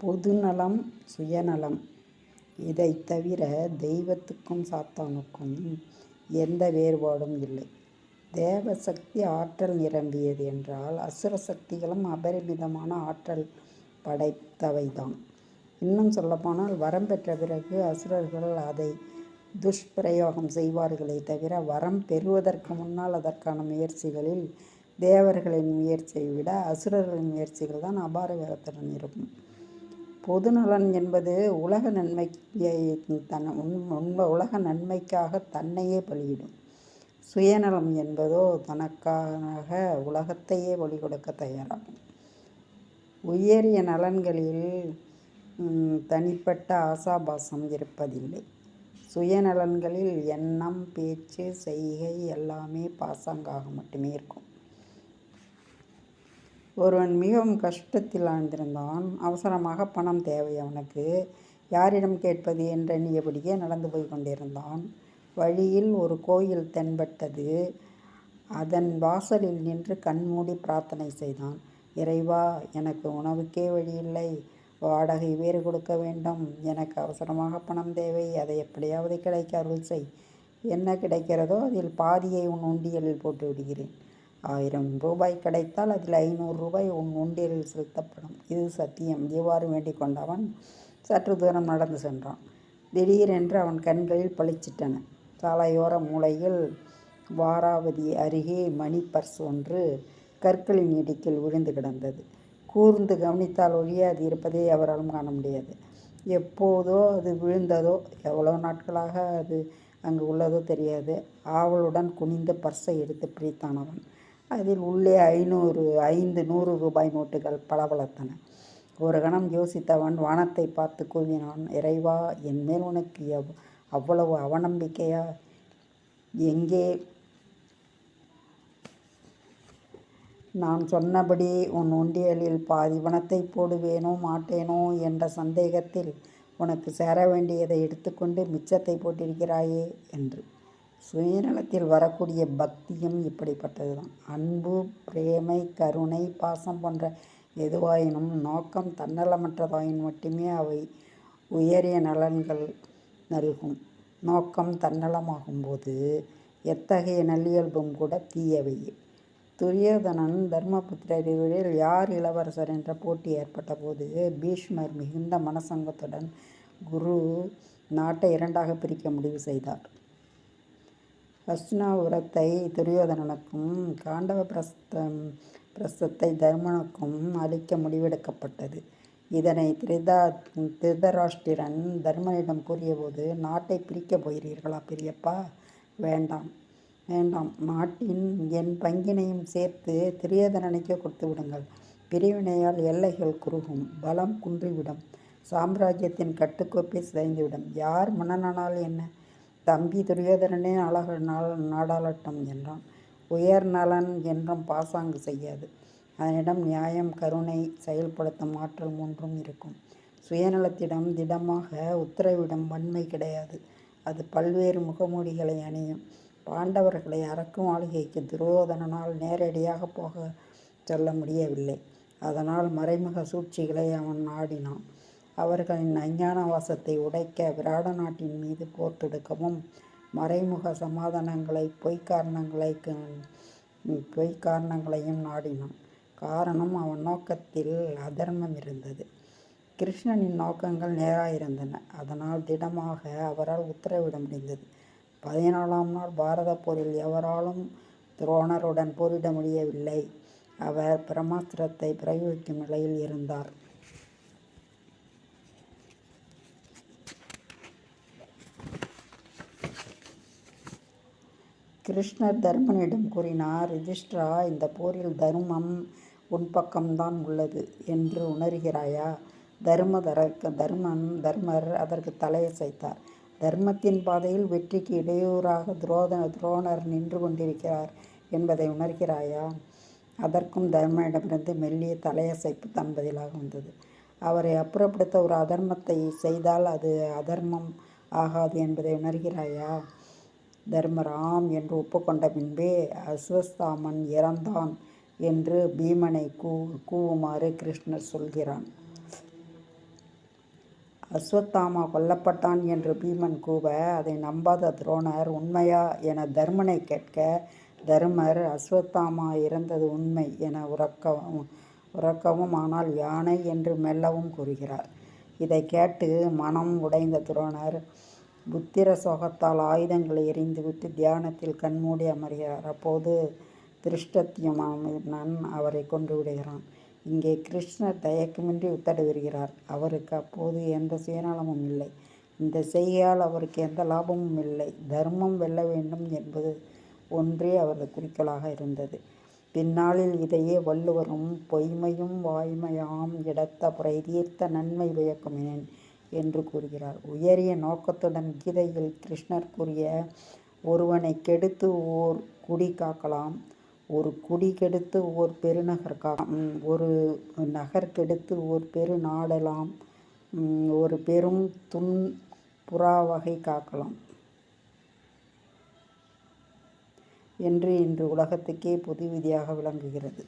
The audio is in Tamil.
பொதுநலம், சுயநலம். இதைத் தவிர தெய்வத்துக்கும் சாத்தானுக்கும் எந்த வேறுபாடும் இல்லை. தேவசக்தி ஆற்றல் நிரம்பியது என்றால் அசுர சக்திகளும் அபரிமிதமான ஆற்றல் படைத்தவைதான். இன்னும் சொல்லப்போனால் வரம் பெற்ற பிறகு அசுரர்கள் அதை துஷ்பிரயோகம் செய்வார்களே தவிர வரம் பெறுவதற்கு முன்னால் அதற்கான முயற்சிகளில் தேவர்களின் முயற்சியை விட அசுரர்களின் முயற்சிகள் தான் அபார வேகத்துடன் இருக்கும். பொதுநலன் என்பது உலக நன்மையை உலக நன்மைக்காக தன்னையே பலியிடும். சுயநலம் என்பதோ தனக்காக உலகத்தையே பலி கொடுக்க தயாராகும். உயரிய நலன்களில் தனிப்பட்ட ஆசாபாசம் இருப்பதில்லை. சுயநலன்களில் எண்ணம், பேச்சு, செய்கை எல்லாமே பாசாங்காக மட்டுமே இருக்கும். ஒருவன் மிகவும் கஷ்டத்தில் ஆழ்ந்திருந்தான். அவசரமாக பணம் தேவை அவனுக்கு. யாரிடம் கேட்பது என்றெண்ணியபடியே நடந்து போய் கொண்டிருந்தான். வழியில் ஒரு கோயில் தென்பட்டது. அதன் வாசலில் நின்று கண்மூடி பிரார்த்தனை செய்தான். இறைவா, எனக்கு உணவுக்கே வழியில்லை, வாடகை வேறு கொடுக்க வேண்டும், எனக்கு அவசரமாக பணம் தேவை, அதை எப்படியாவது கிடைக்க அருள் செய். என்ன கிடைக்கிறதோ அதில் பாதியை உன் உண்டியலில் போட்டு விடுகிறேன். 1000 ரூபாய் கிடைத்தால் அதில் 500 ரூபாய் உன் உண்டியலில் செலுத்தப்படும். இது சத்தியம். இவ்வாறு வேண்டிக் கொண்டவன் சற்று தூரம் நடந்து சென்றான். திடீரென்று அவன் கண்களில் பளிச்சிட்டன. சாலையோர மூலையில் வாராவதி அருகே மணி பர்ஸ் ஒன்று கற்களின் இடுக்கில் விழுந்து கிடந்தது. கூர்ந்து கவனித்தால் ஒழிய அது இருப்பதை அவராலும் காண முடியாது. எப்போதோ அது விழுந்ததோ, எவ்வளோ நாட்களாக அது அங்கு உள்ளதோ தெரியாது. ஆவலுடன் குனிந்து பர்ஸை எடுத்து பிரித்தான் அவன். அதில் உள்ளே 500 ரூபாய் நோட்டுகள் பளபளத்தன. ஒரு கணம் யோசித்தவன் வானத்தை பார்த்து கூவினான், இறைவா, என் மேல் உனக்கு அவ்வளவு அவநம்பிக்கையா? எங்கே நான் சொன்னபடி உன் உண்டியலில் பாதி பணத்தை போடுவேனோ மாட்டேனோ என்ற சந்தேகத்தில் உனக்கு சேர வேண்டியதை எடுத்துக்கொண்டு மிச்சத்தை போட்டிருக்கிறாயே என்று. சுயநலத்தில் வரக்கூடிய பக்தியும் இப்படிப்பட்டதுதான். அன்பு, பிரேமை, கருணை, பாசம் போன்ற எதுவாயினும் நோக்கம் தன்னலமற்றதாயின் மட்டுமே அவை உயரிய நலன்கள் நல்கும். நோக்கம் தன்னலமாகும்போது எத்தகைய நல்லியல்பும் கூட தீயவையே. துரியோதனன், தர்மபுத்திரர் இருவரில் யார் இளவரசர் என்ற போட்டி ஏற்பட்ட போது பீஷ்மர் மிகுந்த மனசங்கத்துடன் குரு நாட்டை 2ஆக பிரிக்க முடிவு செய்தார். ஹஸ்தினாபுரத்தை துரியோதனனுக்கும் காண்டவ பிரஸ்தத்தை தர்மனுக்கும் அளிக்க முடிவெடுக்கப்பட்டது. இதனை திருதராஷ்டிரன் தர்மனிடம் கூறியபோது, நாட்டை பிரிக்கப் போகிறீர்களா பெரியப்பா? வேண்டாம், நாட்டின் என் பங்கினையும் சேர்த்து துரியோதனனுக்கே கொடுத்து விடுங்கள். பிரிவினையால் எல்லைகள் குறுகும், பலம் குன்றிவிடும், சாம்ராஜ்யத்தின் கட்டுக்கோப்பை சிதைந்துவிடும். யார் மன்னனானால் என்ன? தம்பி துரியோதனனே நாடாளட்டும் என்றான். உயர் நலன் என்றும் பாசாங்கு செய்யாது. அதனிடம் நியாயம், கருணை, செயல்படுத்தும் ஆற்றல் மூன்றும் இருக்கும். சுயநலத்திடம் திடமாக உத்தரவிடும் வன்மை கிடையாது. அது பல்வேறு முகமூடிகளை அணியும். பாண்டவர்களை அரக்கு மாளிகைக்கு துரியோதனனால் நேரடியாக போக சொல்ல முடியவில்லை. அதனால் மறைமுக சூழ்ச்சிகளை அவன் நாடினான். அவர்களின் அஞ்ஞான வாசத்தை உடைக்க விராட நாட்டின் மீது போர் தொடுக்கவும் மறைமுக சமாதானங்களை பொய்க்காரணங்களையும் நாடினான். காரணம், அவன் நோக்கத்தில் அதர்மம் இருந்தது. கிருஷ்ணனின் நோக்கங்கள் நேராயிருந்தன. அதனால் திடமாக அவரால் உத்தரவிட முடிந்தது. 14ஆம் நாள் பாரத போரில் எவராலும் துரோணருடன் போரிட முடியவில்லை. அவர் பிரம்மாஸ்திரத்தை பிரயோகிக்கும் நிலையில் இருந்தார். கிருஷ்ணர் தர்மனிடம் கூறினார், யுதிஷ்டிரா, இந்த போரில் தர்மம் உன் பக்கம்தான் உள்ளது என்று உணர்கிறாயா? தர்மர் அதற்கு தலையசைத்தார். தர்மத்தின் பாதையில் வெற்றிக்கு இடையூறாக துரோணர் நின்று கொண்டிருக்கிறார் என்பதை உணர்கிறாயா? அதற்கும் தர்மனிடமிருந்து மெல்லிய தலையசைப்பு தன் பதிலாக வந்தது. அவரை அப்புறப்படுத்த ஒரு அதர்மத்தை செய்தால் அது அதர்மம் ஆகாது என்பதை உணர்கிறாயா? தர்மர் ஆம் என்று ஒப்புக்கொண்ட பின்பே அஸ்வஸ்தாமன் இறந்தான் என்று பீமனை கூவுமாறு கிருஷ்ணர் சொல்கிறான். அஸ்வத்தாமா கொல்லப்பட்டான் என்று பீமன் கூவ அதை நம்பாத துரோணர் உண்மையா என தருமனை கேட்க, தருமர் அஸ்வத்தாமா இறந்தது உண்மை என உறக்கவும் ஆனால் யானை என்று மெல்லவும் கூறுகிறார். இதை கேட்டு மனம் உடைந்த துரோணர் புத்திர சோகத்தால் ஆயுதங்களை எறிந்துவிட்டு தியானத்தில் கண்மூடி அமர்கிறார். அப்போது திருஷ்டத்யும்னன் அவரை கொன்று விடுகிறான். இங்கே கிருஷ்ணர் தயக்கமின்றி உத்தரவிடுகிறார். அவருக்கு அப்போது எந்த சுயநலமும் இல்லை. இந்த செய்கையால் அவருக்கு எந்த லாபமும் இல்லை. தர்மம் வெல்ல வேண்டும் என்பது ஒன்றே அவரது குறிக்கோளாக இருந்தது. பின்னாளில் இதையே வள்ளுவரும் பொய்மையும் வாய்மையாம் இடத்த புரை தீர்த்த நன்மை பயக்குமினேன் என்று கூறுகிறார். உயரிய நோக்கத்துடன் கீதையில் கிருஷ்ணர் கூறிய ஒருவனை கெடுத்து ஓர் குடி காக்கலாம், ஒரு குடி கெடுத்து ஓர் பெருநகர் ஒரு நகர் கெடுத்து ஓர் பெரு நாடலாம், ஒரு பெரும் புறாவகை காக்கலாம் என்று இன்று உலகத்துக்கே பொது விதியாக விளங்குகிறது.